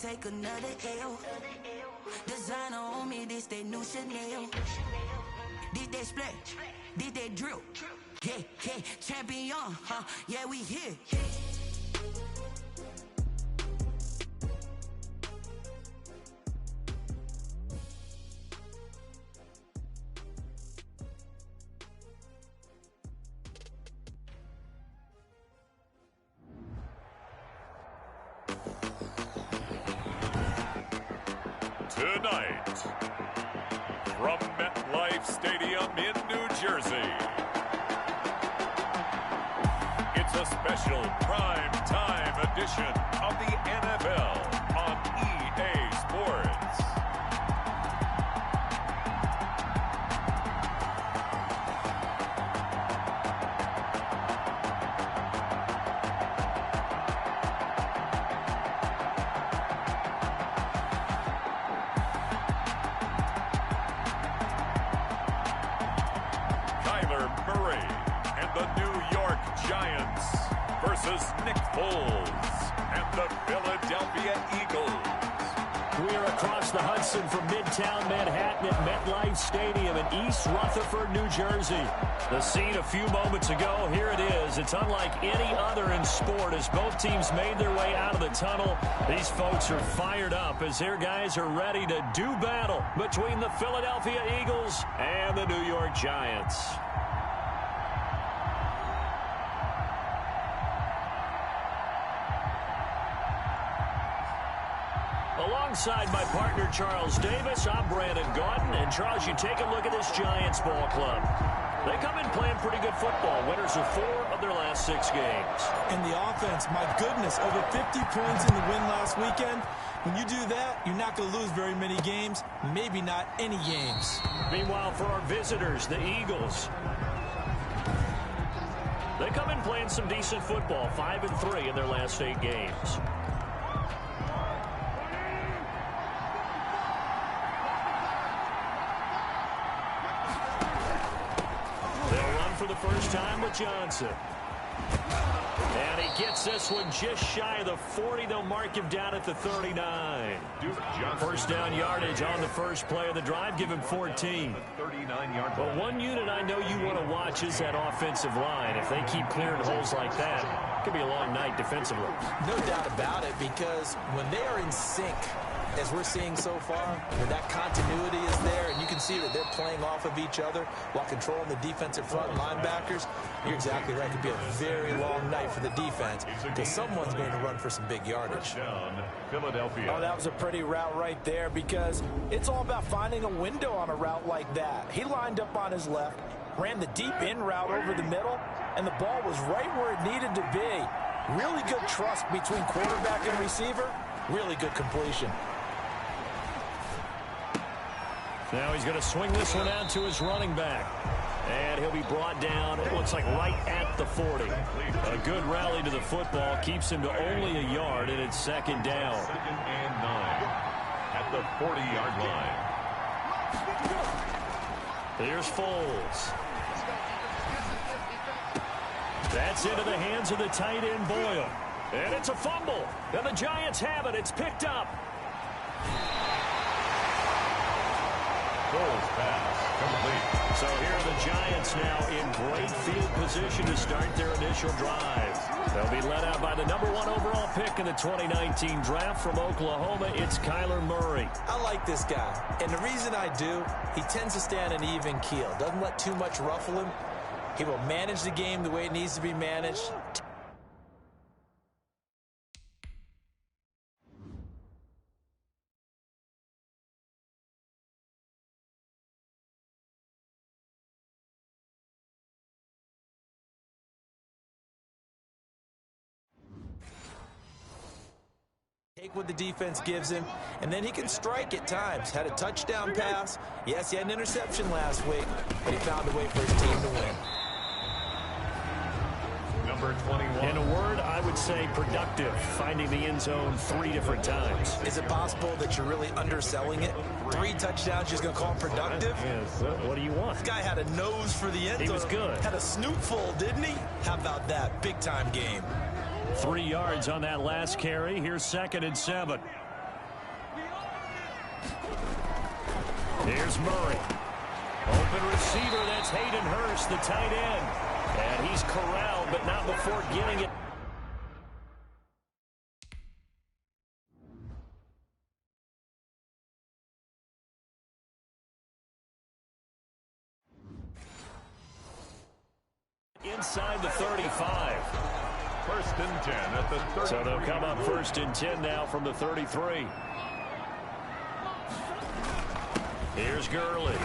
take another L. Designer on me, this they new Chanel. This they split, this they drill. Yeah, yeah, champion, huh? Yeah, we here. Tonight, from MetLife Stadium in New Jersey, it's a special prime time edition of the NFL on EA Sports. Giants versus Nick Foles and the Philadelphia Eagles. We are across the Hudson from Midtown Manhattan at MetLife Stadium in East Rutherford, New Jersey. The scene a few moments ago, here it is. It's unlike any other in sport as both teams made their way out of the tunnel. These folks are fired up as their guys are ready to do battle between the Philadelphia Eagles and the New York Giants. Alongside my partner, Charles Davis, I'm Brandon Gaudin. And, Charles, you take a look at this Giants ball club. They come in playing pretty good football. Winners of 4 of their last 6 games. And the offense, my goodness, over 50 points in the win last weekend. When you do that, you're not going to lose very many games, maybe not any games. Meanwhile, for our visitors, the Eagles. They come in playing some decent football, 5-3 in their last 8 games. For the first time with Johnson. And he gets this one just shy of the 40. They'll mark him down at the 39. First down yardage on the first play of the drive. Give him 14. But one unit I know you want to watch is that offensive line. If they keep clearing holes like that, it could be a long night defensively. No doubt about it, because when they are in sync, as we're seeing so far, when that continuity is there and you can see that they're playing off of each other while controlling the defensive front linebackers, you're exactly right. It could be a very long night for the defense because someone's going to run for some big yardage. Philadelphia. Oh, that was a pretty route right there because it's all about finding a window on a route like that. He lined up on his left, ran the deep in route over the middle, and the ball was right where it needed to be. Really good trust between quarterback and receiver. Really good completion. Now he's going to swing this one out to his running back. And he'll be brought down, it looks like right at the 40. A good rally to the football keeps him to only a yard, and it's second down. 2nd and 9 at the 40-yard line. Here's Foles. That's into the hands of the tight end, Boyle. And it's a fumble. And the Giants have it. It's picked up. Foles pass complete. So here are the Giants now in great field position to start their initial drive. They'll be led out by the #1 overall pick in the 2019 draft from Oklahoma. It's Kyler Murray. I like this guy, and the reason I do, he tends to stay on an even keel. Doesn't let too much ruffle him. He will manage the game the way it needs to be managed. Take what the defense gives him, and then he can strike at times. Had a touchdown pass. Yes, he had an interception last week, but he found a way for his team to win. Number 21. In a word, I would say productive, finding the end zone 3 different times. Is it possible that you're really underselling it? 3 touchdowns, you're going to call it productive? Yes. What do you want? This guy had a nose for the end zone. He was good. Had a snootful, didn't he? How about that? Big-time game. 3 yards on that last carry. Here's 2nd and 7. Here's Murray. Open receiver, that's Hayden Hurst, the tight end. And he's corralled, but not before getting it. Inside the 35. First and 10 at the 33. So they'll come up first and 10 now from the 33. Here's Gurley.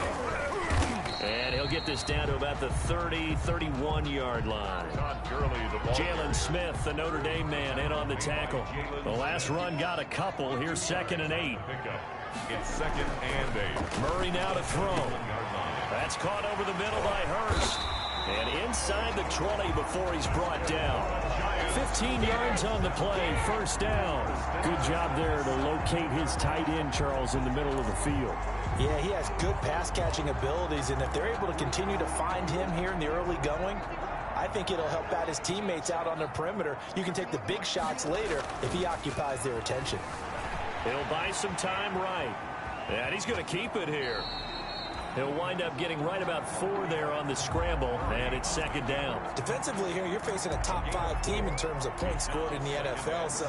And he'll get this down to about the 30, 31-yard line. Jalen Smith, the Notre Dame man, in on the tackle. The last run got a couple. Here's 2nd and 8. It's 2nd and 8. Murray now to throw. That's caught over the middle by Hurst. And inside the 20 before he's brought down. 15 yards on the play, first down. Good job there to locate his tight end, Charles, in the middle of the field. Yeah, he has good pass-catching abilities, and if they're able to continue to find him here in the early going, I think it'll help out his teammates out on the perimeter. You can take the big shots later if he occupies their attention. He'll buy some time right. And he's going to keep it here. He'll wind up getting right about 4 there on the scramble, and it's 2nd down. Defensively here, you're facing a top-5 team in terms of points scored in the NFL, so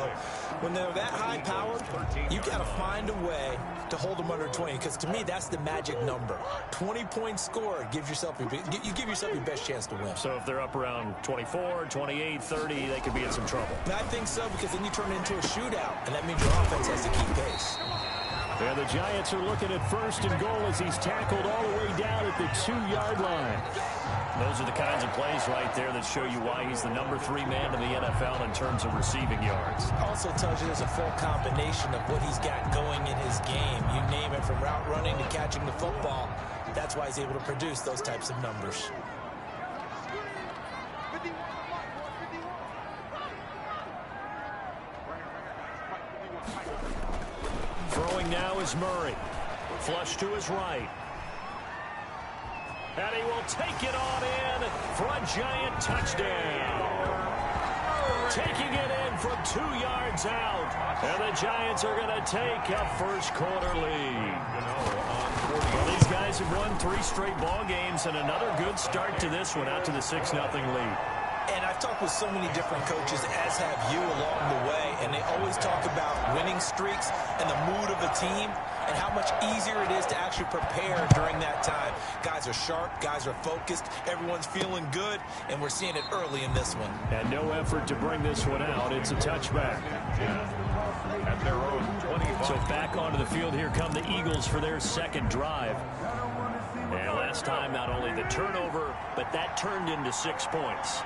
when they're that high-powered, you got to find a way to hold them under 20, because to me, that's the magic number. 20 points scored, you give yourself your best chance to win. So if they're up around 24, 28, 30, they could be in some trouble. I think so, because then you turn it into a shootout, and that means your offense has to keep pace. And the Giants are looking at 1st and goal as he's tackled all the way down at the 2-yard line. Those are the kinds of plays right there that show you why he's the number 3 man in the NFL in terms of receiving yards. Also tells you there's a full combination of what he's got going in his game. You name it, from route running to catching the football. That's why he's able to produce those types of numbers. Throwing now is Murray. Flush to his right. And he will take it on in for a Giant touchdown. Taking it in from 2 yards out. And the Giants are going to take a first-quarter lead. Well, these guys have won 3 straight ball games and another good start to this one out to the 6-0 lead. And I've talked with so many different coaches, as have you, along the way, and they always talk about winning streaks and the mood of a team and how much easier it is to actually prepare during that time. Guys are sharp, guys are focused, everyone's feeling good, and we're seeing it early in this one. And no effort to bring this one out. It's a touchback. At their own 25. So back onto the field, here come the Eagles for their 2nd drive. And last time, not only the turnover, but that turned into 6 points.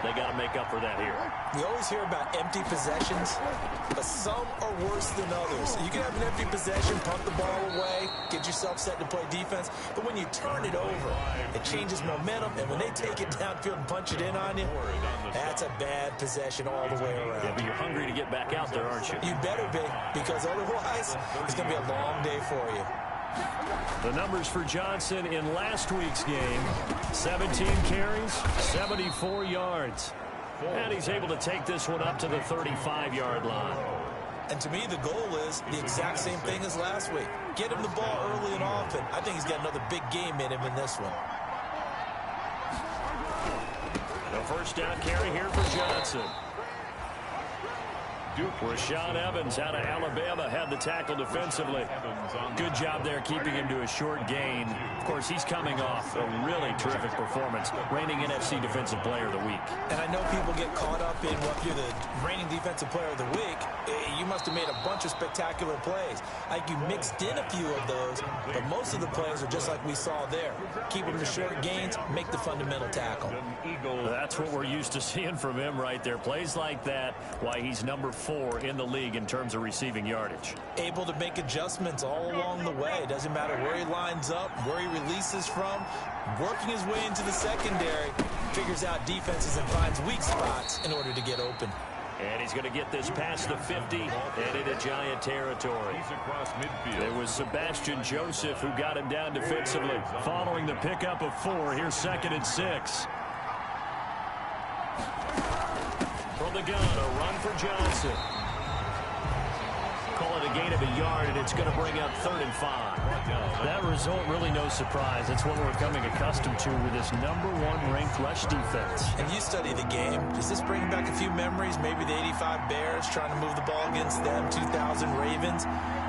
They got to make up for that here. We always hear about empty possessions, but some are worse than others. You can have an empty possession, punt the ball away, get yourself set to play defense, but when you turn it over, it changes momentum, and when they take it downfield and punch it in on you, that's a bad possession all the way around. Yeah, but you're hungry to get back out there, aren't you? You better be, because otherwise, it's going to be a long day for you. The numbers for Johnson in last week's game: 17 carries, 74 yards. And he's able to take this one up to the 35-yard line. And to me, the goal is the exact same thing as last week. Get him the ball early and often. I think he's got another big game in him in this one. The first down carry here for Johnson. Rashaan Evans out of Alabama had the tackle defensively. Good job there keeping him to a short gain. Of course, he's coming off a really terrific performance, reigning NFC Defensive Player of the Week. And I know people get caught up in, well, if you're the reigning Defensive Player of the Week, you must have made a bunch of spectacular plays. I think you mixed in a few of those, but most of the plays are just like we saw there. Keep them to short gains, make the fundamental tackle. That's what we're used to seeing from him right there. Plays like that, why he's number 4 in the league in terms of receiving yardage. Able to make adjustments all along the way. Doesn't matter where he lines up, where he releases from, working his way into the secondary, figures out defenses and finds weak spots in order to get open. And he's going to get this past the 50 and into Giant territory. It was Sebastian Joseph who got him down defensively. Following the pickup of 4, here's 2nd and 6. From the gun, a run for Johnson. call it a gain of a yard, and it's going to bring up 3rd and 5. That result, really no surprise. That's what we're becoming accustomed to with this #1 ranked rush defense. And you study the game. Does this bring back a few memories? Maybe the '85 Bears trying to move the ball against them, 2000 Ravens.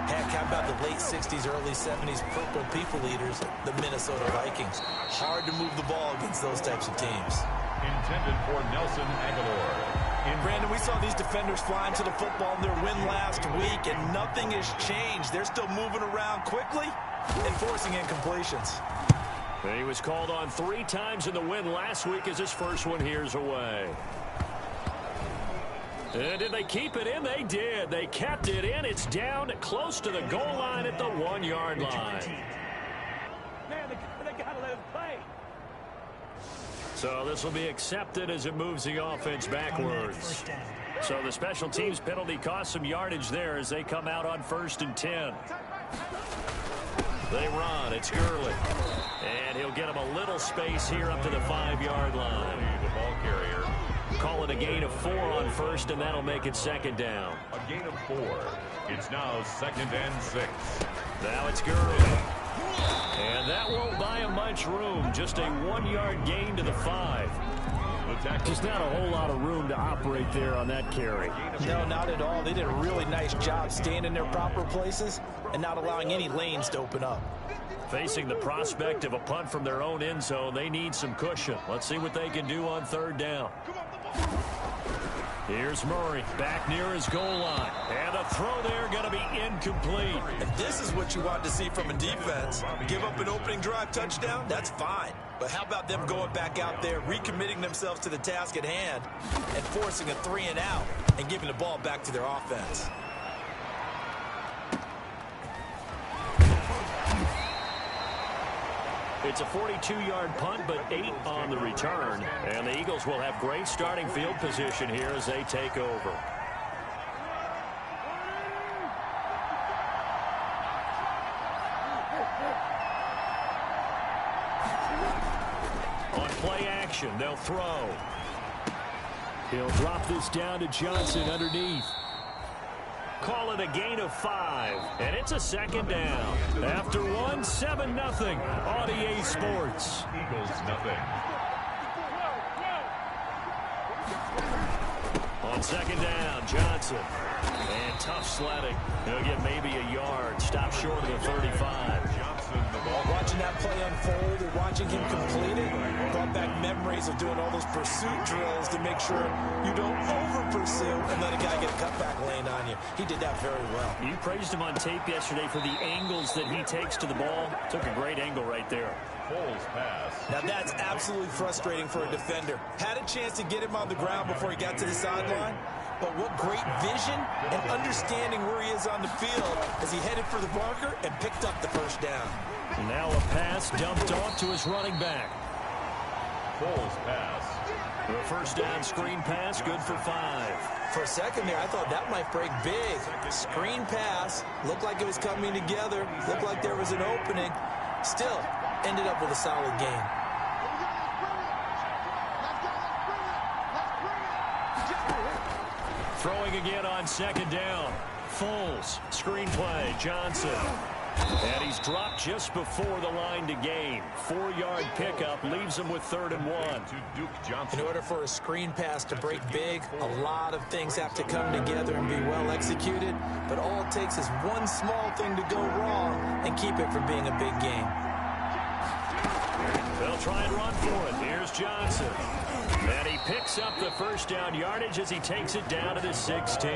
Heck, how about the late 60s, early 70s purple people eaters, the Minnesota Vikings? Hard to move the ball against those types of teams. Intended for Nelson Aguilar. And Brandon, we saw these defenders flying to the football in their win last week, and nothing has changed. They're still moving around quickly and forcing incompletions. He was called on 3 times in the win last week as his first one here's away. And did they keep it in? They did. They kept it in. It's down close to the goal line at the 1-yard line. Man, they got to let him play. So this will be accepted as it moves the offense backwards. So the special teams penalty cost some yardage there as they come out on 1st and 10. They run. It's Gurley. And he'll get him a little space here up to the 5-yard line. The ball carrier. Call it a gain of 4 on 1st, and that'll make it 2nd down. A gain of 4. It's now 2nd and 6. Now it's Gurley. And that won't buy him much room. Just a 1-yard gain to the 5. Just not a whole lot of room to operate there on that carry. No, not at all. They did a really nice job staying in their proper places and not allowing any lanes to open up. Facing the prospect of a punt from their own end zone, they need some cushion. Let's see what they can do on 3rd down. Here's Murray back near his goal line. And the throw there going to be incomplete. And this is what you want to see from a defense. Give up an opening drive touchdown, that's fine. But how about them going back out there, recommitting themselves to the task at hand, and forcing a 3-and-out and giving the ball back to their offense? It's a 42-yard punt, but 8 on the return. And the Eagles will have great starting field position here as they take over. On play action, they'll throw. He'll drop this down to Johnson underneath. Call it a gain of 5, and it's a 2nd down. After 1, 7-0 on EA Sports. Eagles nothing. On 2nd down, Johnson. And tough sledding. He'll get maybe a yard. Stop short of the 35. Johnson, the ball. Watching that play unfold and watching him complete it brought back memories of doing all those pursuit drills to make sure you don't over-pursue and let a guy get a cutback lane on you. He did that very well. You praised him on tape yesterday for the angles that he takes to the ball. Took a great angle right there. Foles pass. Now that's absolutely frustrating for a defender. Had a chance to get him on the ground before he got to the sideline, but what great vision and understanding where he is on the field as he headed for the marker and picked up the 1st down. Now a pass dumped off to his running back. Foles pass. The 1st down screen pass, good for 5. For a second there, I thought that might break big. Screen pass, looked like it was coming together, looked like there was an opening. Still, ended up with a solid gain. Throwing again on 2nd down. Foles, screen play, Johnson. And he's dropped just before the line to gain. 4-yard pickup leaves him with 3rd and 1. To Duke Johnson. In order for a screen pass to break big, a lot of things have to come together and be well executed. But all it takes is one small thing to go wrong and keep it from being a big game. They'll try and run for it. Here's Johnson. And he picks up the 1st down yardage as he takes it down to the 16.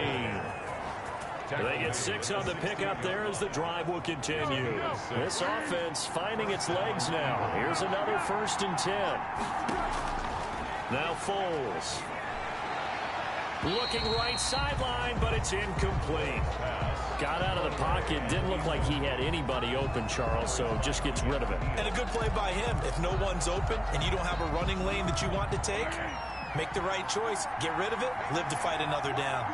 They get 6 on the pickup there as the drive will continue. This offense finding its legs now. Here's another 1st and 10. Now Foles. Looking right sideline, but it's incomplete. Got out of the pocket. Didn't look like he had anybody open, Charles, so just gets rid of it. And a good play by him. If no one's open and you don't have a running lane that you want to take, make the right choice. Get rid of it. Live to fight another down.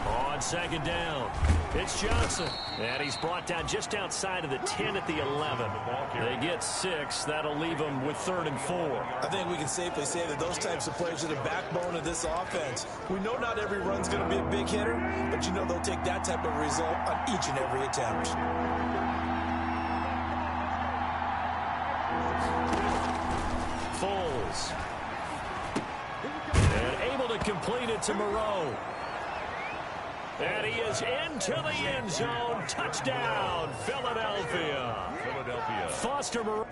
On 2nd down. It's Johnson. And he's brought down just outside of the 10 at the 11. They get 6. That'll leave them with 3rd and 4. I think we can safely say that those types of players are the backbone of this offense. We know not every run's going to be a big hitter, but you know they'll take that type of result on each and every attempt. Foles. And able to complete it to Moreau. And he is into the end zone. Touchdown, Philadelphia. Foster Moreau.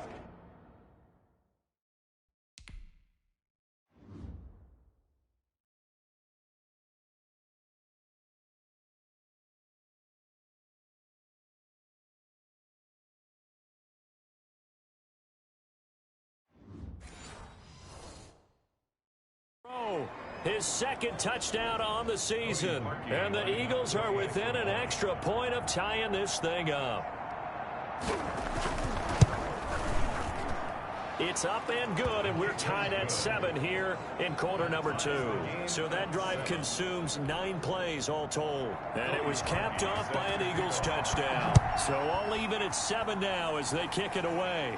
His 2nd touchdown on the season. And the Eagles are within an extra point of tying this thing up. It's up and good, and we're tied at 7 here in quarter number 2. So that drive consumes 9 plays all told. And it was capped off by an Eagles touchdown. So all even at 7 now as they kick it away.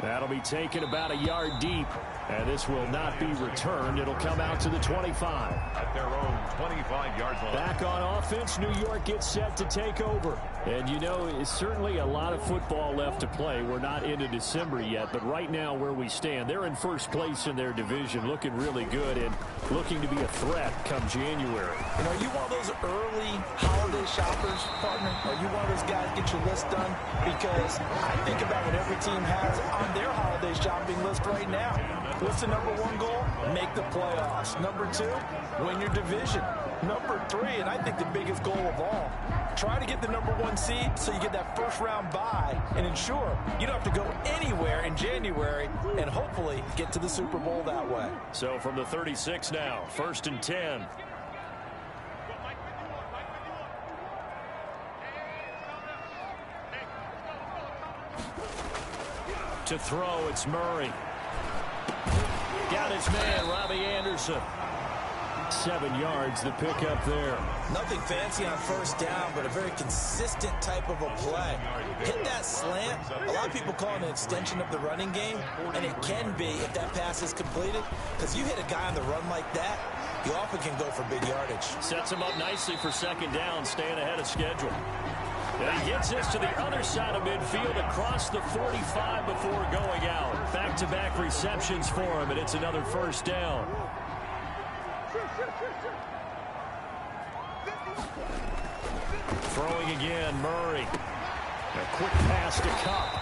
That'll be taken about a yard deep. And this will not be returned. It'll come out to the 25. At their own 25-yard line. Back on offense, New York gets set to take over. And, you know, it's certainly a lot of football left to play. We're not into December yet, but right now where we stand, they're in first place in their division, looking really good and looking to be a threat come January. You know, are you one of those early holiday shoppers, partner? Are you one of those guys get your list done? Because I think about what every team has on their holiday shopping list right now. What's the number 1 goal? Make the playoffs. Number 2, win your division. Number 3, and I think the biggest goal of all, try to get the number 1 seed so you get that first-round bye and ensure you don't have to go anywhere in January and hopefully get to the Super Bowl that way. So from the 36 now, 1st and 10. To throw, it's Murray. Got his man, Robbie Anderson. 7 yards, the pickup there. Nothing fancy on first down, but a very consistent type of a play. Hit that slant. A lot of people call it an extension of the running game, and it can be if that pass is completed, because you hit a guy on the run like that, you often can go for big yardage. Sets him up nicely for 2nd down, staying ahead of schedule. And he gets this to the other side of midfield across the 45 before going out. Back-to-back receptions for him, and it's another 1st down. Throwing again, Murray. A quick pass to Cup.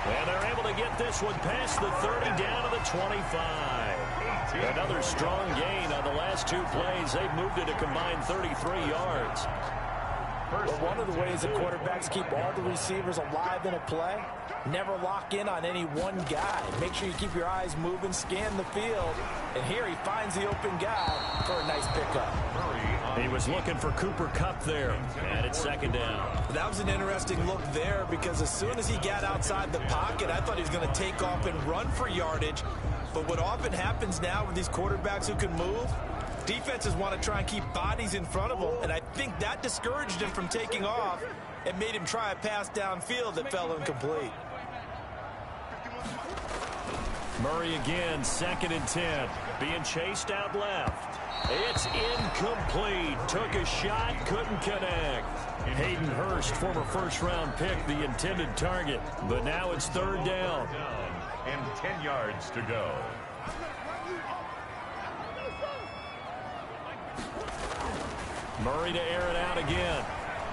And they're able to get this one past the 30 down to the 25. Another strong gain on the last 2 plays. They've moved it a combined 33 yards. Well, one of the ways that quarterbacks keep all the receivers alive in a play, never lock in on any one guy. Make sure you keep your eyes moving, scan the field. And here he finds the open guy for a nice pickup. He was looking for Cooper Kupp there, and it's 2nd down. That was an interesting look there because as soon as he got outside the pocket, I thought he was going to take off and run for yardage. But what often happens now with these quarterbacks who can move, defenses want to try and keep bodies in front of them, and I think that discouraged him from taking off and made him try a pass downfield that fell incomplete. Murray again, 2nd and 10. Being chased out left. It's incomplete. Took a shot, couldn't connect. Hayden Hurst, former first-round pick, the intended target. But now it's 3rd down. And 10 yards to go. Murray to air it out again.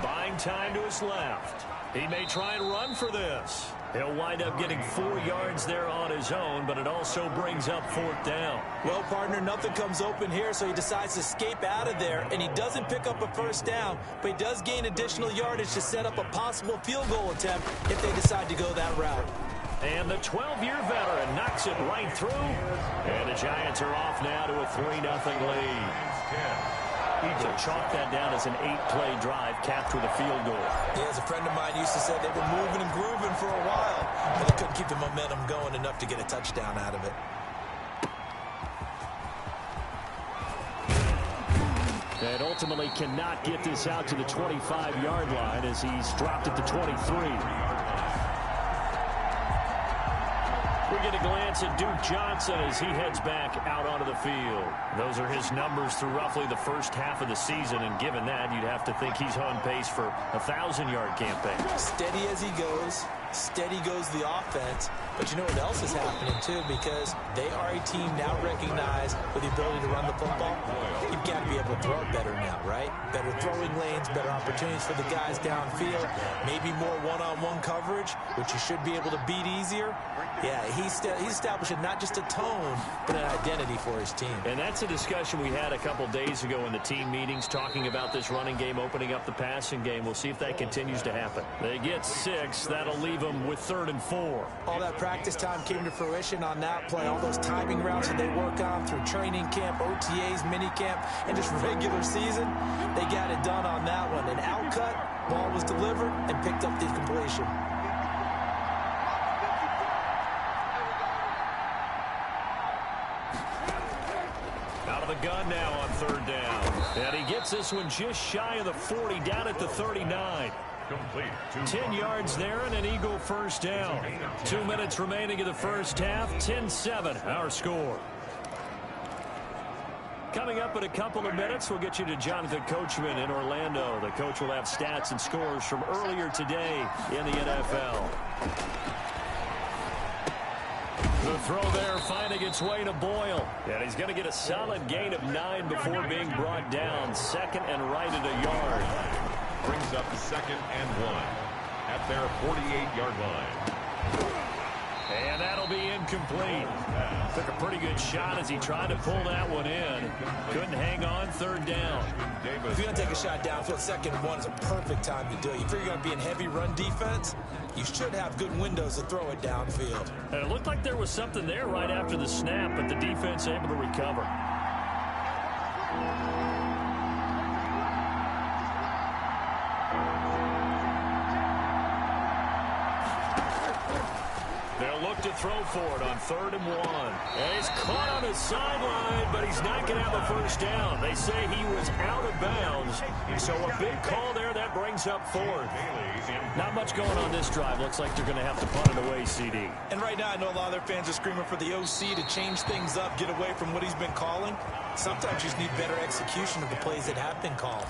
Buying time to his left. He may try and run for this. He'll wind up getting 4 yards there on his own, but it also brings up 4th down. Well, partner, nothing comes open here, so he decides to escape out of there, and he doesn't pick up a 1st down, but he does gain additional yardage to set up a possible field goal attempt if they decide to go that route. And the 12-year veteran knocks it right through, and the Giants are off now to a 3-0 lead. So chalk that down as an 8-play drive capped with a field goal. Yeah, as a friend of mine used to say, they were moving and grooving for a while, but they couldn't keep the momentum going enough to get a touchdown out of it. And ultimately cannot get this out to the 25-yard line as he's dropped at the 23. We get a glance at Duke Johnson as he heads back out onto the field. Those are his numbers through roughly the first half of the season, and given that, you'd have to think he's on pace for a 1,000-yard campaign. Steady as he goes. Steady goes the offense. But you know what else is happening, too, because they are a team now recognized with the ability to run the football. You've got to be able to throw it better now, right? Better throwing lanes, better opportunities for the guys downfield, maybe more one-on-one coverage, which you should be able to beat easier. Yeah, he's establishing not just a tone, but an identity for his team. And that's a discussion we had a couple days ago in the team meetings, talking about this running game, opening up the passing game. We'll see if that continues to happen. They get 6. That'll leave them with 3rd and 4. All that practice time came to fruition on that play. All those timing routes that they work on through training camp, OTAs, mini camp, and just regular season, they got it done on that one. An outcut, ball was delivered, and picked up the completion. Gun now on 3rd down. And he gets this one just shy of the 40, down at the 39. Complete. 10 yards there and an Eagle first down. 2 minutes remaining in the first half. 10-7 our score. Coming up in a couple of minutes, we'll get you to Jonathan Coachman in Orlando. The coach will have stats and scores from earlier today in the NFL. The throw there finding its way to Boyle. And he's going to get a solid gain of 9 before being brought down. 2nd and right at a yard. Brings up 2nd and 1 at their 48-yard line. And that'll be incomplete. Took a pretty good shot as he tried to pull that one in. Couldn't hang on. 3rd down. If you're going to take a shot downfield, 2nd and 1 is a perfect time to do it. You figure you're going to be in heavy run defense, you should have good windows to throw it downfield. And it looked like there was something there right after the snap, but the defense able to recover. They'll look to throw for it on 3rd and 1. And he's caught on his sideline, but he's not going to have a first down. They say he was out of bounds. So a big call there. That brings up 4th. Not much going on this drive. Looks like they're going to have to punt it away, CD. And right now, I know a lot of their fans are screaming for the OC to change things up, get away from what he's been calling. Sometimes you just need better execution of the plays that have been called.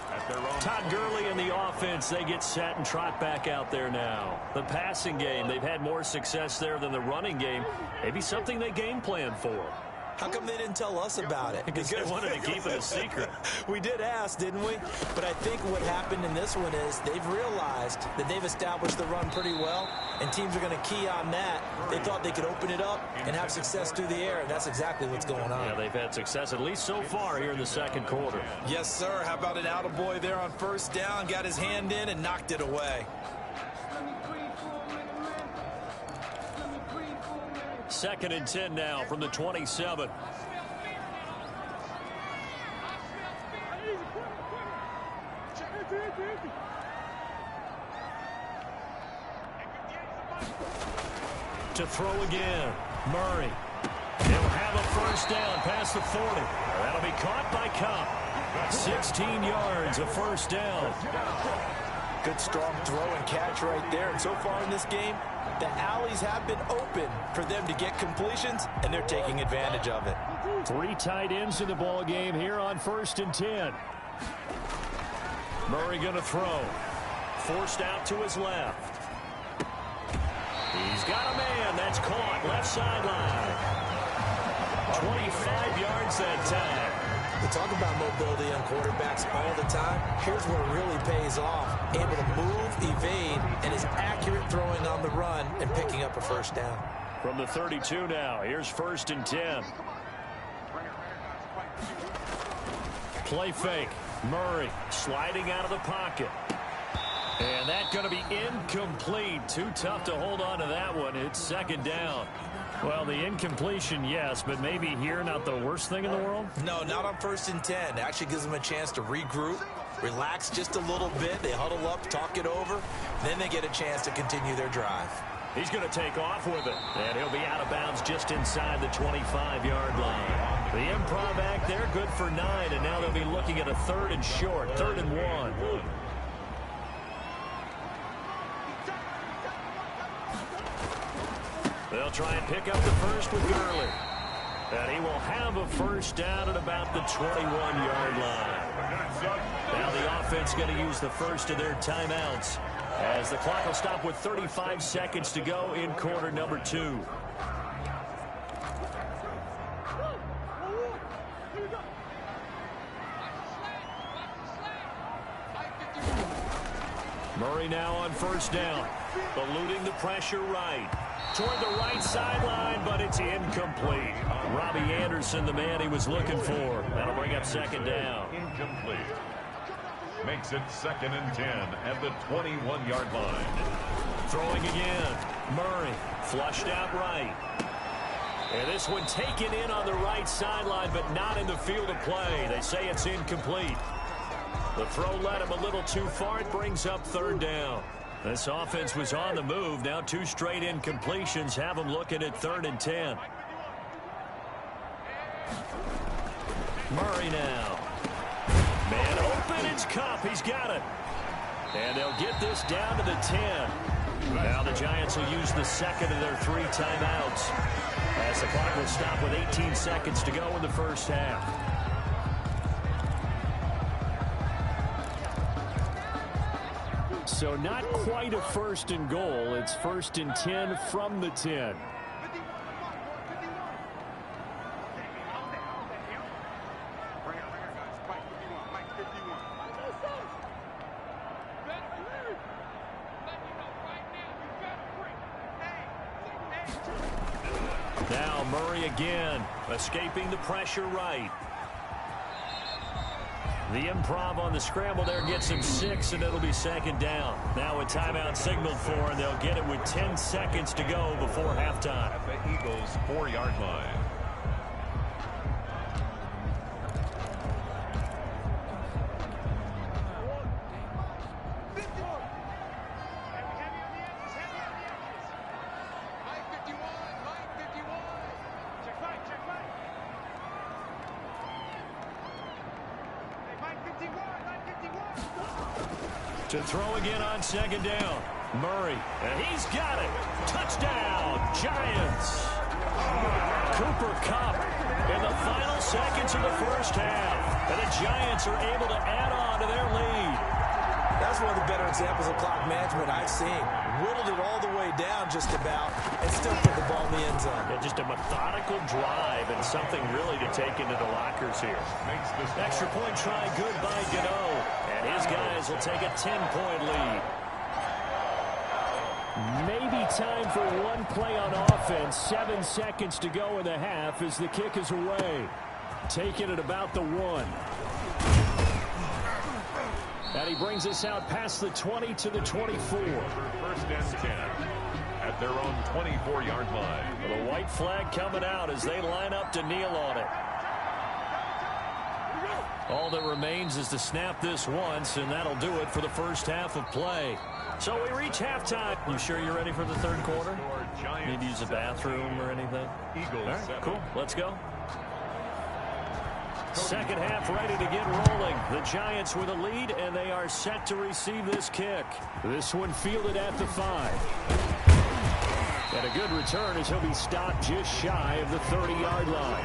Todd Gurley and the offense, they get set and trot back out there now. The passing game, they've had more success there than the running game. Maybe something they game plan for. How come they didn't tell us about it? Because they wanted to keep it a secret. We did ask, didn't we? But I think what happened in this one is they've realized that they've established the run pretty well, and teams are going to key on that. They thought they could open it up and have success through the air, and that's exactly what's going on. Yeah, they've had success, at least so far, here in the 2nd quarter. Yes, sir. How about an attaboy there on 1st down? Got his hand in and knocked it away. 2nd and 10 now from the 27. To throw again. Murray. He'll have a first down past the 40. That'll be caught by Cup. 16 yards, a first down. Good strong throw and catch right there. And so far in this game, the alleys have been open for them to get completions, and they're taking advantage of it. 3 tight ends in the ball game here on 1st and 10. Murray going to throw. Forced out to his left. He's got a man. That's caught. Left sideline. 25 yards that time. We talk about mobility on quarterbacks all the time. Here's where it really pays off. Able to move, evade, and is accurate throwing on the run and picking up a first down. From the 32 now, here's 1st and 10. Play fake. Murray sliding out of the pocket. And that's going to be incomplete. Too tough to hold on to that one. It's 2nd down. Well, the incompletion, yes, but maybe here not the worst thing in the world? No, not on 1st and 10. It actually gives them a chance to regroup, relax just a little bit. They huddle up, talk it over. Then they get a chance to continue their drive. He's going to take off with it. And he'll be out of bounds just inside the 25-yard line. The improv act there, good for 9. And now they'll be looking at a 3rd and short, 3rd and 1. They'll try and pick up the first with Gurley. And he will have a first down at about the 21-yard line. Now the offense going to use the first of their timeouts as the clock will stop with 35 seconds to go in quarter number 2. Murray now on first down, eluding the pressure right. Toward the right sideline, but it's incomplete. Robbie Anderson, the man he was looking for. That'll bring up 2nd down. Incomplete. Makes it 2nd and 10 at the 21-yard line. Throwing again. Murray flushed out right. And this one taken in on the right sideline, but not in the field of play. They say it's incomplete. The throw led him a little too far. It brings up 3rd down. This offense was on the move. Now 2 straight incompletions have them looking at 3rd and 10. Murray now. Man open, it's Kupp. He's got it. And they'll get this down to the 10. Now the Giants will use the 2nd of their 3 timeouts as the clock will stop with 18 seconds to go in the first half. So not quite a 1st and goal. It's 1st and 10 from the 10. Now Murray again, escaping the pressure right. The improv on the scramble there gets him 6, and it'll be 2nd down. Now a timeout signaled for, and they'll get it with 10 seconds to go before halftime. At the Eagles' 4-yard line. To throw again on 2nd down. Murray, and he's got it. Touchdown, Giants. Cooper Kupp in the final seconds of the first half. And the Giants are able to add on to their lead. That's one of the better examples of clock management I've seen. Whittled it all the way down just about and still put the ball in the end zone. Yeah, just a methodical drive and something really to take into the lockers here. Extra point try good by Gano. And his guys will take a 10-point lead. Maybe time for one play on offense. 7 seconds to go in the half as the kick is away. Taking it about the 1. And he brings us out past the 20 to the 24. 1st and 10 at their own 24-yard line. Well, the white flag coming out as they line up to kneel on it. All that remains is to snap this once, and that'll do it for the first half of play. So we reach halftime. You sure you're ready for the 3rd quarter? Need to use a bathroom or anything? All right, cool. Let's go. Second half ready to get rolling. The Giants with a lead, and they are set to receive this kick. This one fielded at the 5. And a good return as he'll be stopped just shy of the 30-yard line.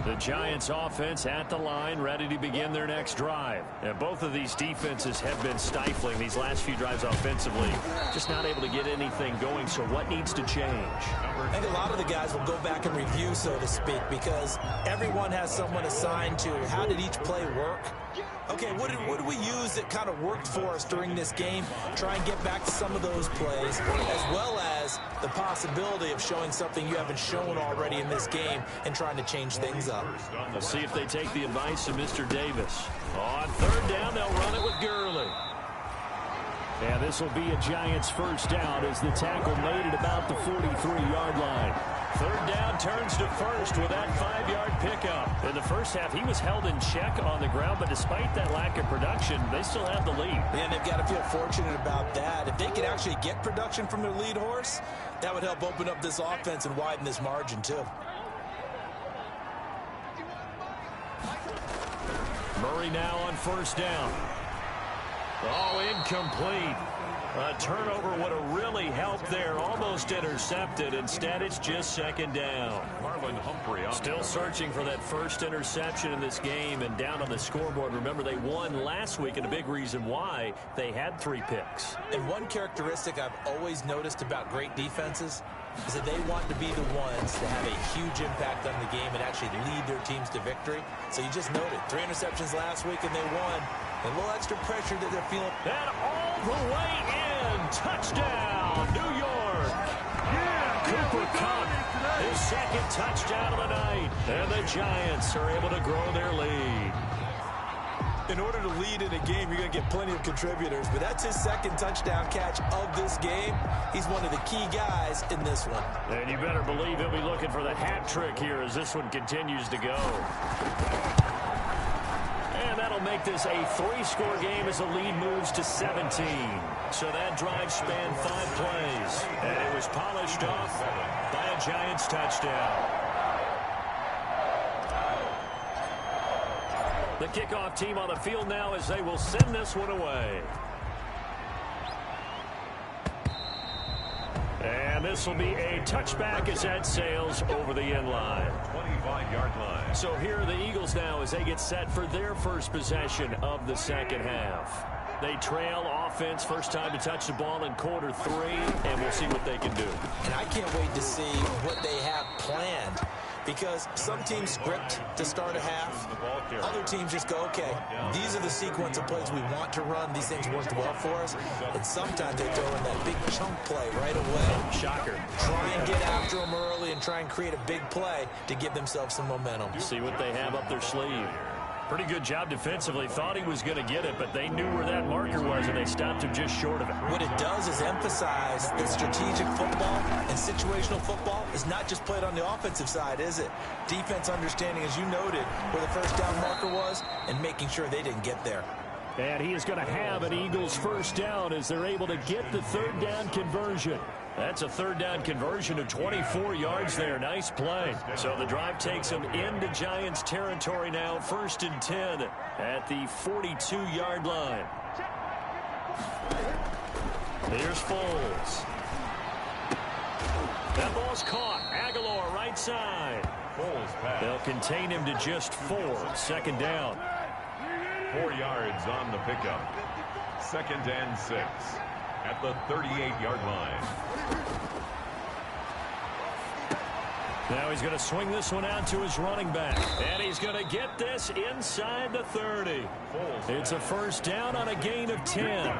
The Giants offense at the line, ready to begin their next drive. And both of these defenses have been stifling these last few drives offensively. Just not able to get anything going, so what needs to change? I think a lot of the guys will go back and review, so to speak, because everyone has someone assigned to how did each play work. Okay, what did we use that kind of worked for us during this game? Try and get back to some of those plays, as well as the possibility of showing something you haven't shown already in this game and trying to change things up. We'll see if they take the advice of Mr. Davis. On 3rd down, they'll run it with Gurley. And this will be a Giants first down as the tackle made at about the 43-yard line. Third down turns to first with that 5-yard pickup. In the first half, he was held in check on the ground, but despite that lack of production, they still have the lead. And they've got to feel fortunate about that. If they could actually get production from their lead horse, that would help open up this offense and widen this margin too. Murray now on first down. Oh, incomplete. A turnover would have really helped there. Almost intercepted. Instead, it's just second down. Marlon Humphrey still searching for that first interception in this game and down on the scoreboard. Remember, they won last week, and a big reason why they had 3 picks. And one characteristic I've always noticed about great defenses is that they want to be the ones to have a huge impact on the game and actually lead their teams to victory. So you just noted 3 interceptions last week, and they won. A little extra pressure that they're feeling. And all the way in. Touchdown, New York. Cooper Kupp, his second touchdown of the night. And the Giants are able to grow their lead. In order to lead in a game, you're going to get plenty of contributors. But that's his second touchdown catch of this game. He's one of the key guys in this one. And you better believe he'll be looking for the hat trick here as this one continues to go. And that'll make this a 3-score game as the lead moves to 17. So that drive spanned 5 plays. And it was polished off by a Giants touchdown. The kickoff team on the field now as they will send this one away. And this will be a touchback as that sails over the end line. 25-yard line. So here are the Eagles now as they get set for their first possession of the second half. They trail offense, first time to touch the ball in quarter 3, and we'll see what they can do. And I can't wait to see what they have planned, because some teams script to start a half. Other teams just go, okay, these are the sequence of plays we want to run. These things worked well for us. And sometimes they throw in that big chunk play right away. Shocker. Try and get after them early and try and create a big play to give themselves some momentum. See what they have up their sleeve. Pretty good job defensively. Thought he was going to get it, but they knew where that marker was, and they stopped him just short of it. What it does is emphasize that strategic football and situational football is not just played on the offensive side, is it? Defense understanding, as you noted, where the first down marker was and making sure they didn't get there. And he is going to have an Eagles first down as they're able to get the third down conversion. That's a third down conversion of 24 yards there. Nice play. So the drive takes them into Giants territory now. 1st and 10 at the 42-yard line. Here's Foles. That ball's caught. Aguilar right side. Foles pass. They'll contain him to just 4. 2nd down. 4 yards on the pickup. 2nd and 6 at the 38-yard line. Now he's going to swing this one out to his running back. And he's going to get this inside the 30. It's a first down on a gain of 10.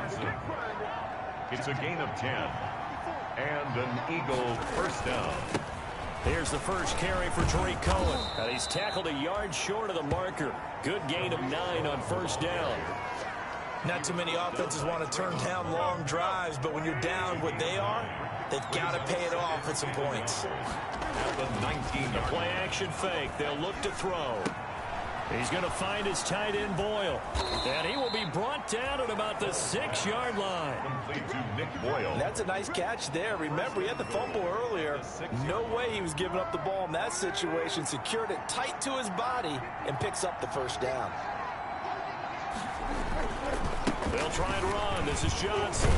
It's a gain of 10. And an Eagle first down. Here's the first carry for Tariq Cohen. And he's tackled a yard short of the marker. Good gain of 9 on first down. Not too many offenses want to turn down long drives, but when you're down what they are, they've got to pay it off at some points. At the 19-yard play action fake. They'll look to throw. He's going to find his tight end Boyle. And he will be brought down at about the 6-yard line. Complete to Nick Boyle. That's a nice catch there. Remember, he had the fumble earlier. No way he was giving up the ball in that situation. Secured it tight to his body and picks up the first down. They'll try and run. This is Johnson.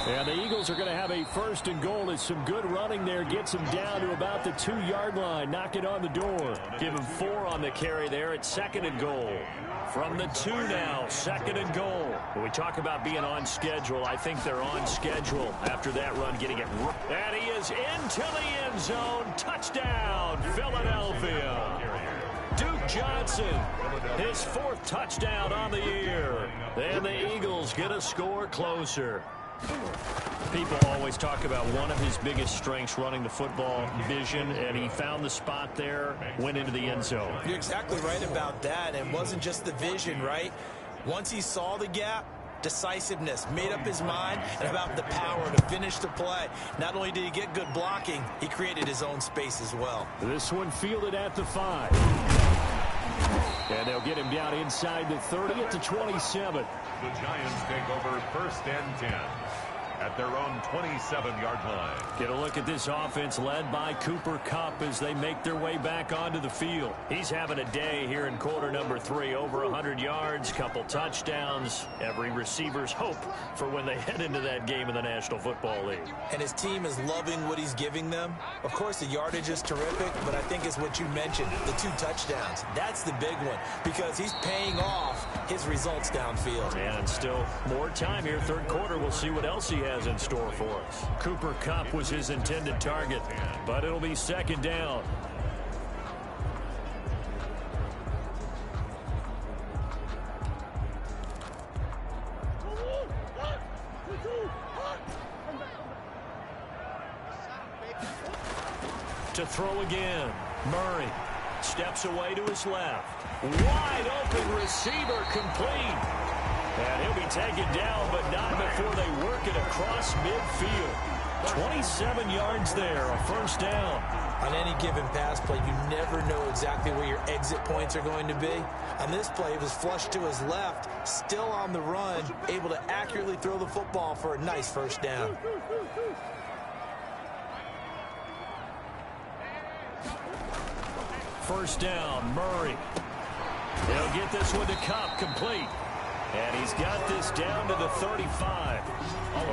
And the Eagles are going to have a 1st and goal. As some good running there gets him down to about the 2-yard line. Knock it on the door. Give him 4 on the carry there at 2nd and goal. From the 2 now, 2nd and goal. When we talk about being on schedule, I think they're on schedule after that run, getting it. And he is into the end zone. Touchdown, Philadelphia. Duke Johnson, his 4th touchdown on the year. And the Eagles get a score closer. People always talk about one of his biggest strengths, running the football, vision, and he found the spot there, went into the end zone. You're exactly right about that. It wasn't just the vision, right? Once he saw the gap, decisiveness, made up his mind, and about the power to finish the play. Not only did he get good blocking, he created his own space as well. This one fielded at the 5. And they'll get him down inside the 30 at the 27. The Giants take over 1st and 10 at their own 27-yard line. Get a look at this offense led by Cooper Kupp as they make their way back onto the field. He's having a day here in quarter number 3. Over 100 yards, couple touchdowns. Every receiver's hope for when they head into that game in the National Football League. And his team is loving what he's giving them. Of course, the yardage is terrific, but I think it's what you mentioned, the 2 touchdowns. That's the big one because he's paying off his results downfield. And still more time here, 3rd quarter. We'll see what else he has in store for us. Cooper Kupp was his intended target, but it'll be 2nd down. To throw again. Murray steps away to his left. Wide open receiver complete. And he'll be taken down, but not before they work it across midfield. 27 yards there, a 1st down. On any given pass play, you never know exactly where your exit points are going to be. On this play, it was flushed to his left, still on the run, able to accurately throw the football for a nice 1st down. First down, Murray. They'll get this one to Kupp, complete. And he's got this down to the 35.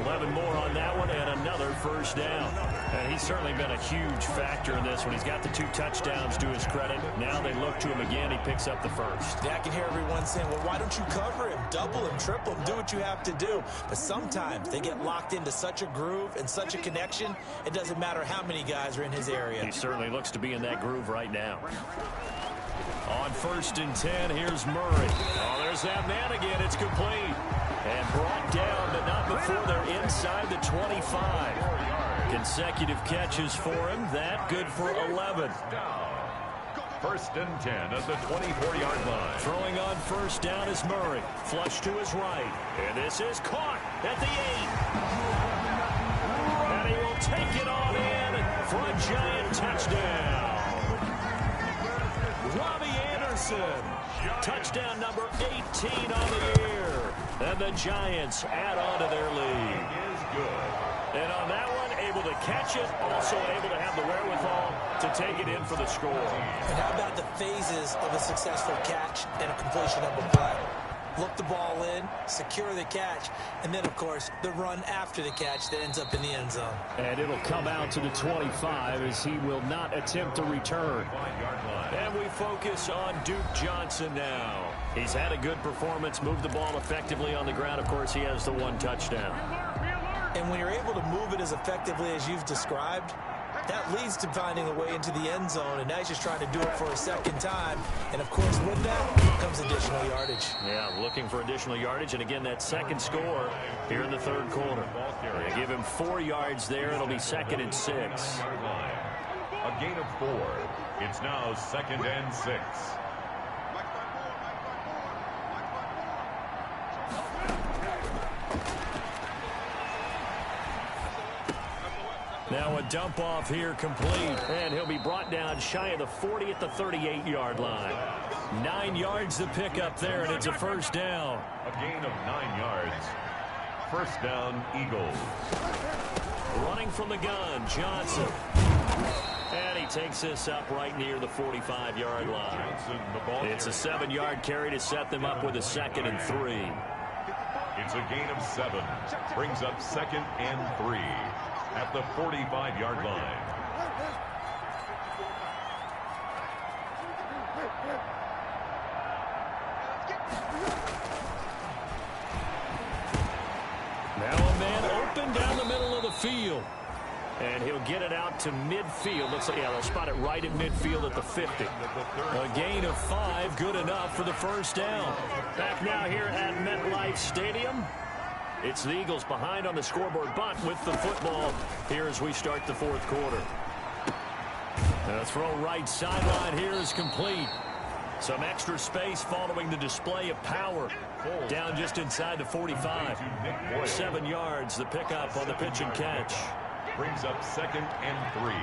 11 more on that one and another 1st down. And he's certainly been a huge factor in this one. He's got the 2 touchdowns to his credit. Now they look to him again. He picks up the 1st. Yeah, I can hear everyone saying, well, why don't you cover him? Double him, triple him, do what you have to do. But sometimes they get locked into such a groove and such a connection, it doesn't matter how many guys are in his area. He certainly looks to be in that groove right now. On 1st and 10, here's Murray. Oh, there's that man again. It's complete. And brought down, but not before they're inside the 25. Consecutive catches for him. That good for 11. 1st and 10 at the 24-yard line. Throwing on 1st down is Murray. Flush to his right. And this is caught at the 8. And he will take it on in for a Giant touchdown. Robbie Anderson, touchdown number 18 on the year. And the Giants add on to their lead. Is good. And on that one, able to catch it, also able to have the wherewithal to take it in for the score. And how about the phases of a successful catch and a completion of a play? Look the ball in, secure the catch, and then, of course, the run after the catch that ends up in the end zone. And it'll come out to the 25 as he will not attempt to return. And we focus on Duke Johnson now. He's had a good performance, moved the ball effectively on the ground. Of course, he has the 1 touchdown. And when you're able to move it as effectively as you've described, that leads to finding a way into the end zone, and now he's just trying to do it for a 2nd time. And, of course, with that comes additional yardage. Yeah, looking for additional yardage, and again, that 2nd score here in the 3rd quarter. They give him 4 yards there. It'll be 2nd and 6. A gain of 4. It's now 2nd and 6. Now a dump off here complete, and he'll be brought down shy of the 40 at the 38-yard line. 9 yards to pick up there, and it's a 1st down. A gain of 9 yards. 1st down, Eagles. Running from the gun, Johnson. And he takes this up right near the 45-yard line. It's a 7-yard carry to set them up with a 2nd and 3. It's a gain of 7. Brings up 2nd and 3 at the 45-yard line. Now a man open down the middle of the field. And he'll get it out to midfield. Looks like, yeah, they'll spot it right at midfield at the 50. A gain of 5, good enough for the 1st down. Back now here at MetLife Stadium. It's the Eagles behind on the scoreboard, but with the football here as we start the 4th quarter. And a throw right sideline here is complete. Some extra space following the display of power. Down just inside the 45. 7 yards, the pickup on the pitch and catch. Brings up 2nd and 3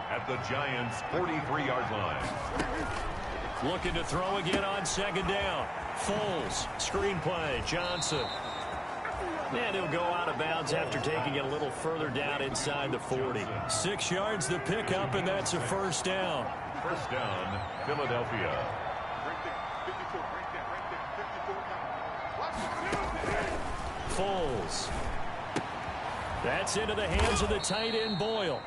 at the Giants' 43-yard line. Looking to throw again on 2nd down. Foles, screenplay, Johnson. And he'll go out of bounds after taking it a little further down inside the 40. 6 yards the pickup, and that's a 1st down. 1st down, Philadelphia. Foles. That's into the hands of the tight end, Boyle.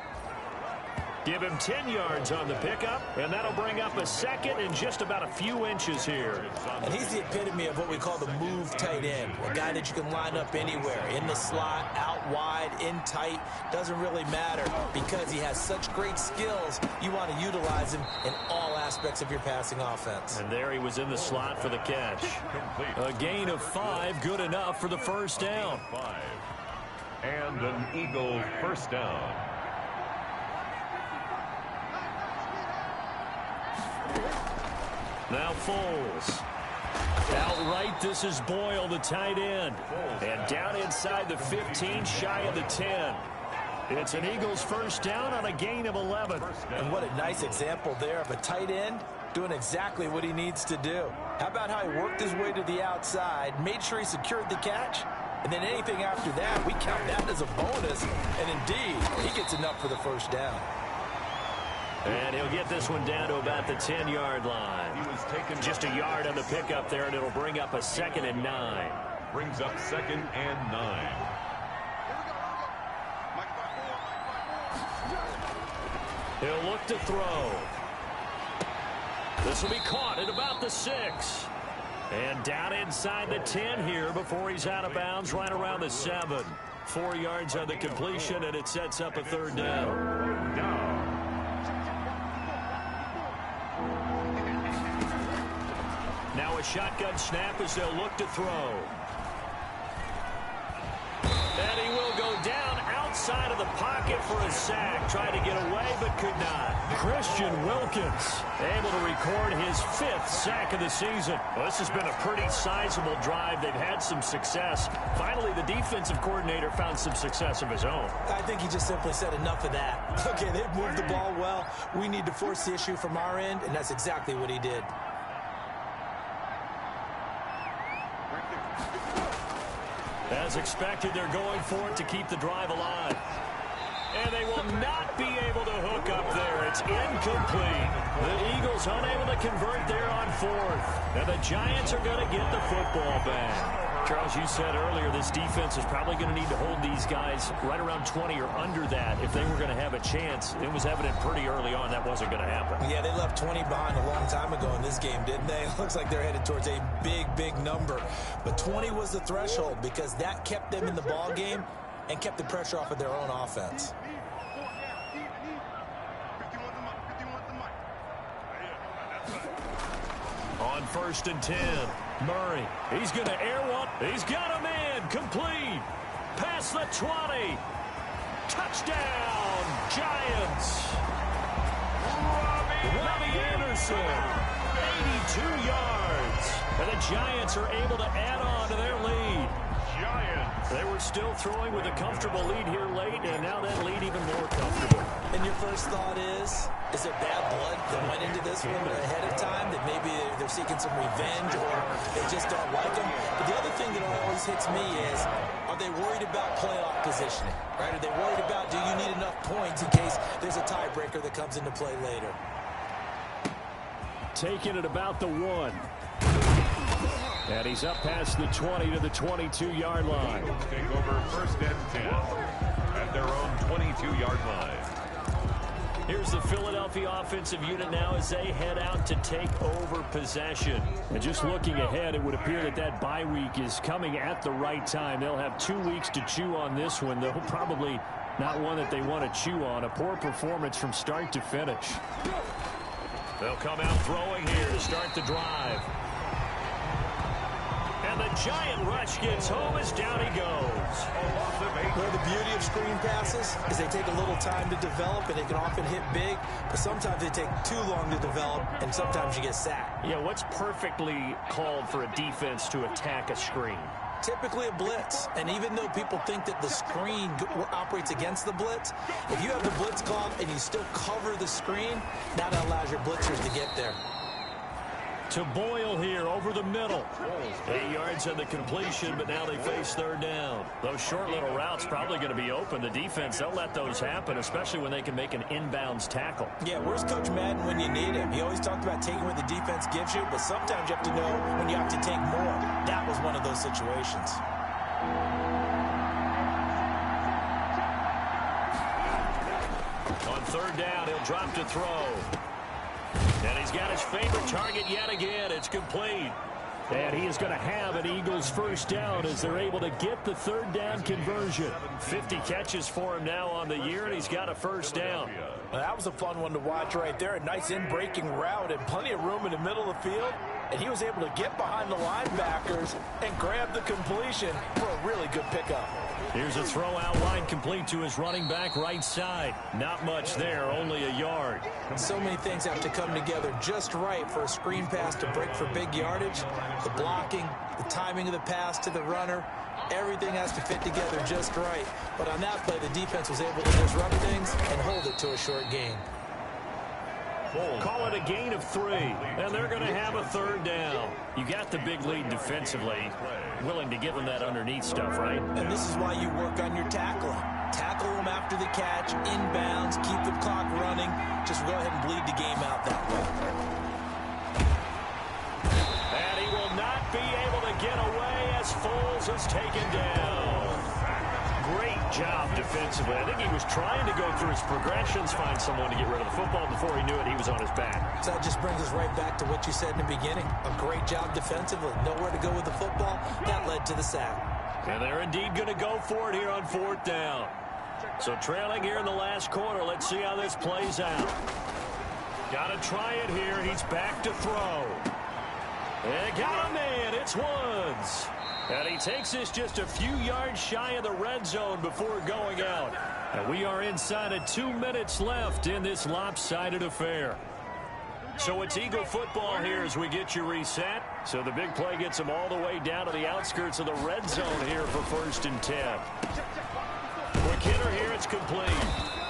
Give him 10 yards on the pickup, and that'll bring up a 2nd and just about a few inches here. And he's the epitome of what we call the move tight end, a guy that you can line up anywhere, in the slot, out wide, in tight, doesn't really matter because he has such great skills. You want to utilize him in all aspects of your passing offense. And there he was in the slot for the catch. A gain of 5, good enough for the 1st down. 5. And an Eagle 1st down. Now Foles. Outright, this is Boyle, the tight end. And down inside the 15, shy of the 10. It's an Eagles 1st down on a gain of 11. And what a nice example there of a tight end doing exactly what he needs to do. How about how he worked his way to the outside, made sure he secured the catch, and then anything after that, we count that as a bonus. And indeed, he gets enough for the 1st down. And he'll get this one down to about the 10-yard line. He was taken just a yard on the pickup there, and it'll bring up a 2nd and 9. Brings up 2nd and 9. He'll look to throw. This will be caught at about the 6. And down inside the 10 here before he's out of bounds, right around the 7. 4 yards on the completion, and it sets up a 3rd down. Now a shotgun snap as they'll look to throw. And he will go down outside of the pocket for a sack. Tried to get away, but could not. Christian Wilkins able to record his 5th sack of the season. Well, this has been a pretty sizable drive. They've had some success. Finally, the defensive coordinator found some success of his own. I think he just simply said enough of that. Okay, they've moved the ball well. We need to force the issue from our end, and that's exactly what he did. As expected, they're going for it to keep the drive alive. And they will not be able to hook up there. It's incomplete. The Eagles unable to convert there on 4th. And the Giants are going to get the football back. Charles, you said earlier this defense is probably going to need to hold these guys right around 20 or under that if they were going to have a chance. It was evident pretty early on that wasn't going to happen. Yeah, they left 20 behind a long time ago in this game, didn't they? It looks like they're headed towards a big, big number. But 20 was the threshold because that kept them in the ball game and kept the pressure off of their own offense. On 1st and 10, Murray. He's going to air one. He's got him in. Complete. Past the 20. Touchdown, Giants. Robbie Anderson. 82 yards. And the Giants are able to add on to their lead. Giants. They were still throwing with a comfortable lead here late, and now that lead even more comfortable. And your first thought is there bad blood that went into this one ahead of time, that maybe they're seeking some revenge or they just don't like them? But the other thing that always hits me is, are they worried about playoff positioning? Right? Are they worried about, do you need enough points in case there's a tiebreaker that comes into play later? Taking it about the 1. And he's up past the 20 to the 22-yard line. Take over 1st and 10 at their own 22-yard line. Here's the Philadelphia offensive unit now as they head out to take over possession. And just looking ahead, it would appear that that bye week is coming at the right time. They'll have 2 weeks to chew on this one, though probably not one that they want to chew on. A poor performance from start to finish. They'll come out throwing here to start the drive. And And the giant rush gets home as down he goes. Well, the beauty of screen passes is they take a little time to develop, and they can often hit big, but sometimes they take too long to develop, and sometimes you get sacked. Yeah, what's perfectly called for a defense to attack a screen? Typically a blitz, and even though people think that the screen operates against the blitz, if you have the blitz called and you still cover the screen, that allows your blitzers to get there. To Boyle here over the middle. 8 yards on the completion, but now they face third down. Those short little routes probably going to be open. The defense, they'll let those happen, especially when they can make an inbounds tackle. Yeah, where's Coach Madden when you need him? He always talked about taking what the defense gives you, but sometimes you have to know when you have to take more. That was one of those situations. On third down, he'll drop to throw. And he's got his favorite target yet again. It's complete. And he is going to have an Eagles first down as they're able to get the third down conversion. 50 catches for him now on the year, and he's got a first down. Well, that was a fun one to watch right there. A nice in-breaking route and plenty of room in the middle of the field. And he was able to get behind the linebackers and grab the completion for a really good pickup. Here's a throw out wide, complete to his running back right side. Not much there, only a yard. So many things have to come together just right for a screen pass to break for big yardage. The blocking, the timing of the pass to the runner, everything has to fit together just right. But on that play, the defense was able to disrupt things and hold it to a short gain. Call it a gain of 3, and they're going to have a third down. You got the big lead defensively. Willing to give them that underneath stuff, right? And this is why you work on your tackling. Tackle them after the catch, inbounds, keep the clock running. Just go ahead and bleed the game out that way. And he will not be able to get away as Foles is taken down. Great job defensively. I think he was trying to go through his progressions, find someone to get rid of the football. Before he knew it, he was on his back. So that just brings us right back to what you said in the beginning. A great job defensively. Nowhere to go with the football. That led to the sack. And they're indeed going to go for it here on fourth down. So trailing here in the last quarter. Let's see how this plays out. Got to try it here. He's back to throw. And got a man. It's Woods. And he takes us just a few yards shy of the red zone before going out. And we are inside of 2 minutes left in this lopsided affair. So it's Eagle football here as we get you reset. So the big play gets them all the way down to the outskirts of the red zone here for 1st and 10. Quick hitter here, it's complete.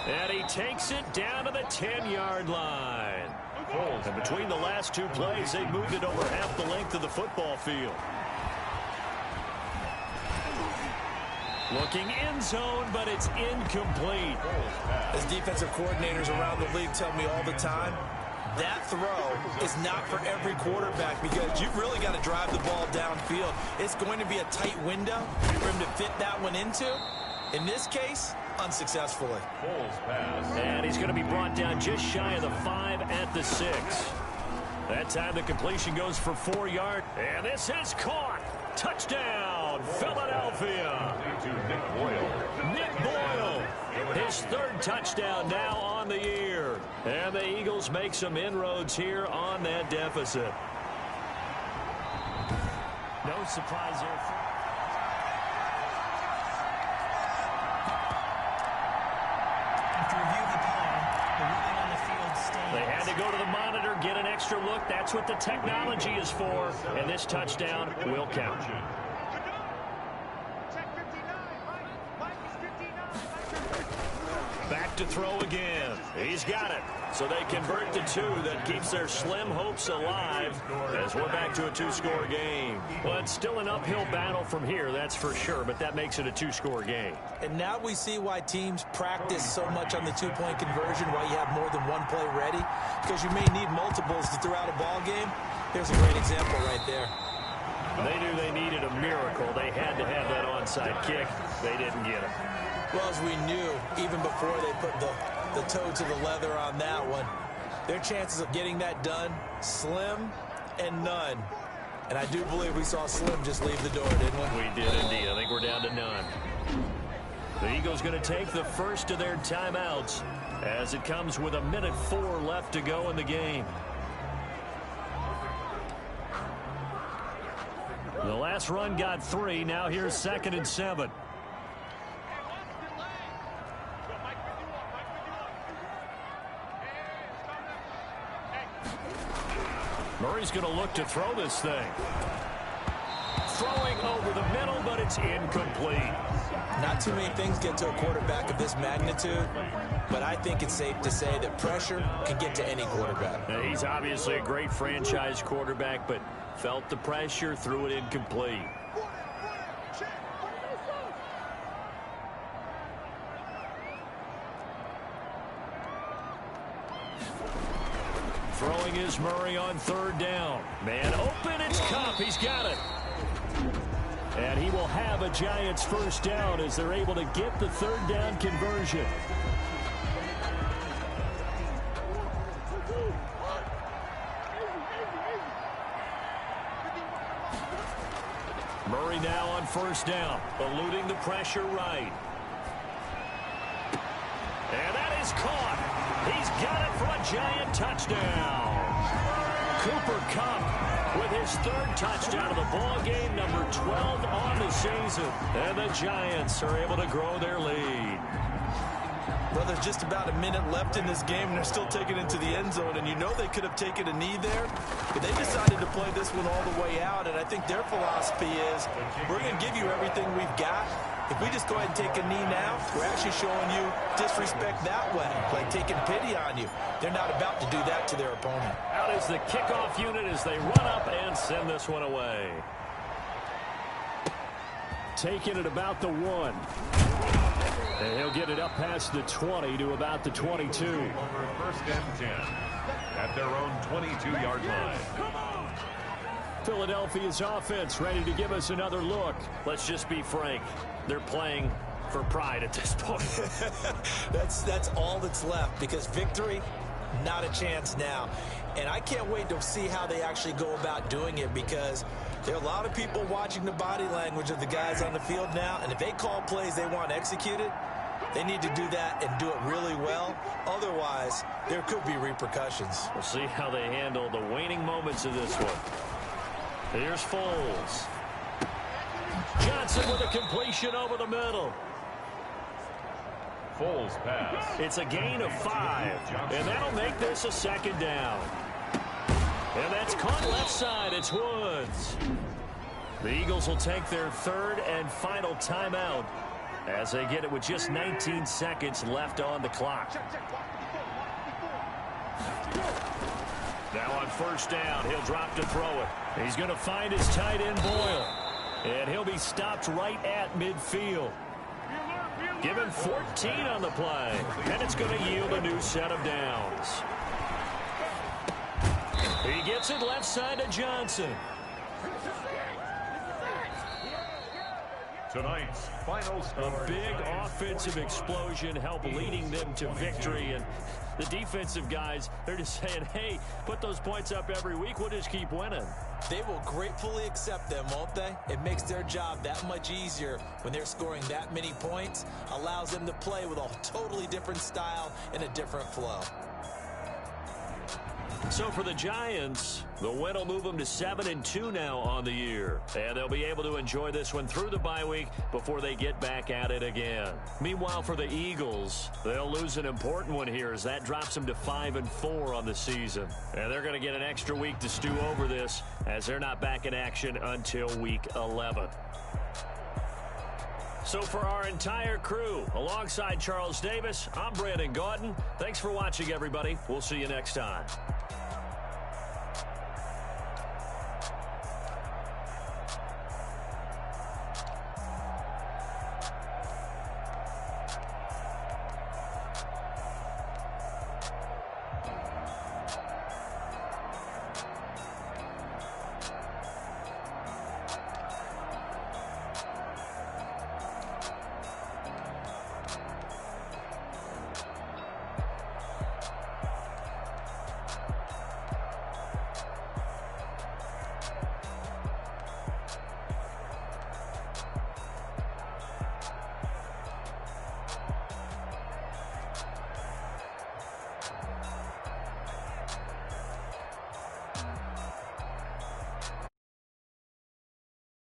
And he takes it down to the 10-yard line. And between the last 2 plays, they moved it over half the length of the football field. Looking end zone, but it's incomplete. As defensive coordinators around the league tell me all the time, that throw is not for every quarterback because you've really got to drive the ball downfield. It's going to be a tight window for him to fit that one into. In this case, unsuccessfully. And he's going to be brought down just shy of the 5 at the 6. That time the completion goes for 4 yards. And this is caught. Touchdown, Philadelphia. Nick Boyle. His 3rd touchdown now on the year. And the Eagles make some inroads here on that deficit. No surprise there. After review of the play, the ruling on the field stands. They had to go to the monitor, get an extra look. That's what the technology is for. And this touchdown will count. Back to throw again. He's got it. So they convert to 2. That keeps their slim hopes alive as we're back to a 2-score game. Well, it's still an uphill battle from here, that's for sure, but that makes it a 2-score game. And now we see why teams practice so much on the 2-point conversion, why you have more than one play ready, because you may need multiples throughout a ball game. Here's a great example right there. They knew they needed a miracle. They had to have that onside kick. They didn't get it. Well, as we knew, even before they put the toe to the leather on that one, their chances of getting that done, slim and none. And I do believe we saw Slim just leave the door, didn't we? We did indeed. I think we're down to none. The Eagles going to take the first of their timeouts as it comes with 1:04 left to go in the game. The last run got 3. Now here's 2nd and 7. Murray's going to look to throw this thing. Throwing over the middle, but it's incomplete. Not too many things get to a quarterback of this magnitude, but I think it's safe to say that pressure can get to any quarterback. Now, he's obviously a great franchise quarterback, but felt the pressure, threw it incomplete. Throwing is Murray on 3rd down. Man open, it's Cup. He's got it. And he will have a Giants 1st down as they're able to get the 3rd down conversion. Murray now on 1st down, eluding the pressure right. And that is caught. He's got it for a Giant touchdown. Cooper Kupp with his 3rd touchdown of the ball game, number 12 on the season. And the Giants are able to grow their lead. Well, there's just about a minute left in this game, and they're still taking it to the end zone. And you know they could have taken a knee there, but they decided to play this one all the way out. And I think their philosophy is, we're going to give you everything we've got. If we just go ahead and take a knee now, we're actually showing you disrespect that way, like taking pity on you. They're not about to do that to their opponent. Out is the kickoff unit as they run up and send this one away. Taking it about the 1. And he'll get it up past the 20 to about the 22. 1st and 10 at their own 22-yard line. Philadelphia's offense ready to give us another look. Let's just be frank. They're playing for pride at this point. That's all that's left, because victory, not a chance now. And I can't wait to see how they actually go about doing it, because there are a lot of people watching the body language of the guys on the field now, and if they call plays they want executed, they need to do that and do it really well. Otherwise, there could be repercussions. We'll see how they handle the waning moments of this one. Here's Foles. Johnson with a completion over the middle. Foles pass. It's a gain of 5, and that'll make this a 2nd down. And that's caught left side. It's Woods. The Eagles will take their 3rd and final timeout as they get it with just 19 seconds left on the clock. Now on 1st down, he'll drop to throw it. He's going to find his tight end Boyle, and he'll be stopped right at midfield. Give him 14 on the play, and it's going to yield a new set of downs. He gets it left side to Johnson. Tonight's final score. A big offensive explosion helped leading them to victory, and the defensive guys, they're just saying, hey, put those points up every week, we'll just keep winning. They will gratefully accept them, won't they? It makes their job that much easier when they're scoring that many points, allows them to play with a totally different style and a different flow. So for the Giants, the win will move them to 7-2 now on the year. And they'll be able to enjoy this one through the bye week before they get back at it again. Meanwhile, for the Eagles, they'll lose an important one here as that drops them to 5-4 on the season. And they're going to get an extra week to stew over this as they're not back in action until week 11. So for our entire crew, alongside Charles Davis, I'm Brandon Gaudin. Thanks for watching, everybody. We'll see you next time.